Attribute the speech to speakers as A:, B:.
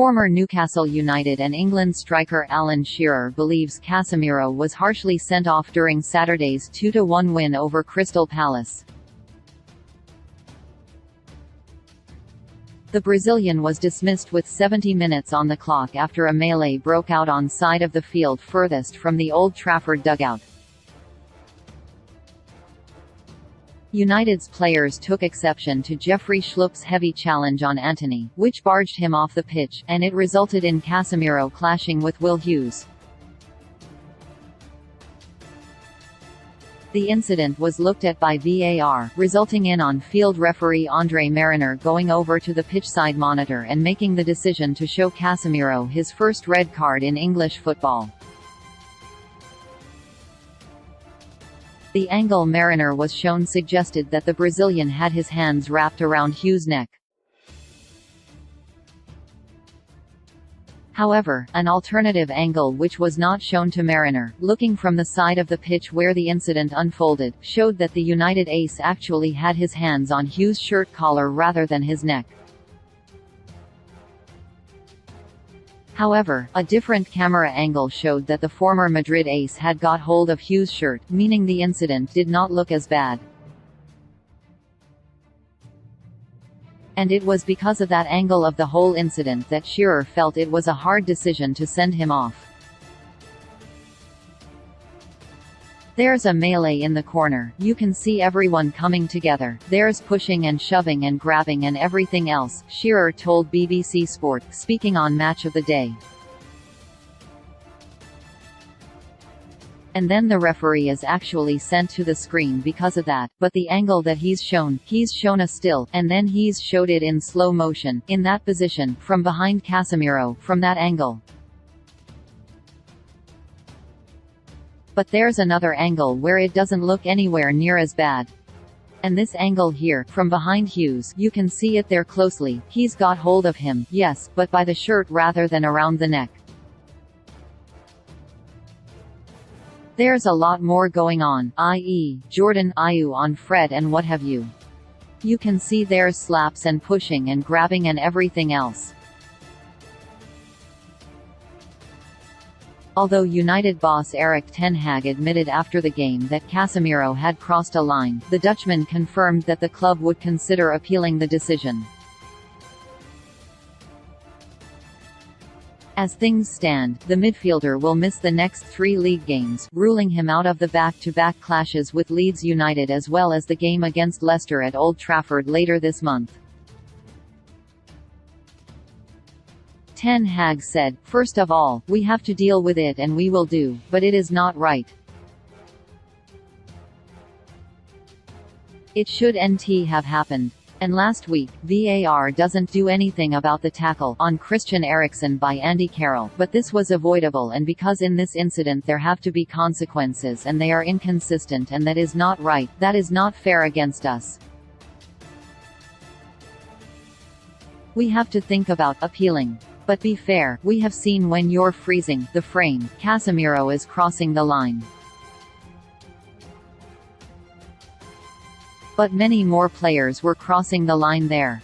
A: Former Newcastle United and England striker Alan Shearer believes Casemiro was harshly sent off during Saturday's 2-1 win over Crystal Palace. The Brazilian was dismissed with 70 minutes on the clock after a melee broke out on side of the field furthest from the Old Trafford dugout. United's players took exception to Jeffrey Schlupp's heavy challenge on Antony, which barged him off the pitch, and it resulted in Casemiro clashing with Will Hughes. The incident was looked at by VAR, resulting in on-field referee André Marriner going over to the pitchside monitor and making the decision to show Casemiro his first red card in English football. The angle Marriner was shown suggested that the Brazilian had his hands wrapped around Hughes' neck. However, an alternative angle which was not shown to Marriner, looking from the side of the pitch where the incident unfolded, showed that the United ace actually had his hands on Hughes' shirt collar rather than his neck. However, a different camera angle showed that the former Madrid ace had got hold of Hughes' shirt, meaning the incident did not look as bad. And it was because of that angle of the whole incident that Shearer felt it was a hard decision to send him off. There's a melee in the corner, you can see everyone coming together, there's pushing and shoving and grabbing and everything else, Shearer told BBC Sport, speaking on Match of the Day. And then the referee is actually sent to the screen because of that, but the angle that he's shown a still, and then he's showed it in slow motion, in that position, from behind Casemiro, from that angle. But there's another angle where it doesn't look anywhere near as bad. And this angle here, from behind Hughes, you can see it there closely, he's got hold of him, yes, but by the shirt rather than around the neck. There's a lot more going on, i.e., Jordan Ayew on Fred and what have you. You can see there's slaps and pushing and grabbing and everything else. Although United boss Erik ten Hag admitted after the game that Casemiro had crossed a line, the Dutchman confirmed that the club would consider appealing the decision. As things stand, the midfielder will miss the next 3 league games, ruling him out of the back-to-back clashes with Leeds United as well as the game against Leicester at Old Trafford later this month. Ten Hag said, "First of all, we have to deal with it and we will do, but it is not right. It shouldn't have happened. And last week, VAR doesn't do anything about the tackle on Christian Eriksen by Andy Carroll, but this was avoidable and because in this incident there have to be consequences and they are inconsistent and that is not right, that is not fair against us. We have to think about appealing. But be fair, we have seen when you're freezing the frame, Casemiro is crossing the line. But many more players were crossing the line there.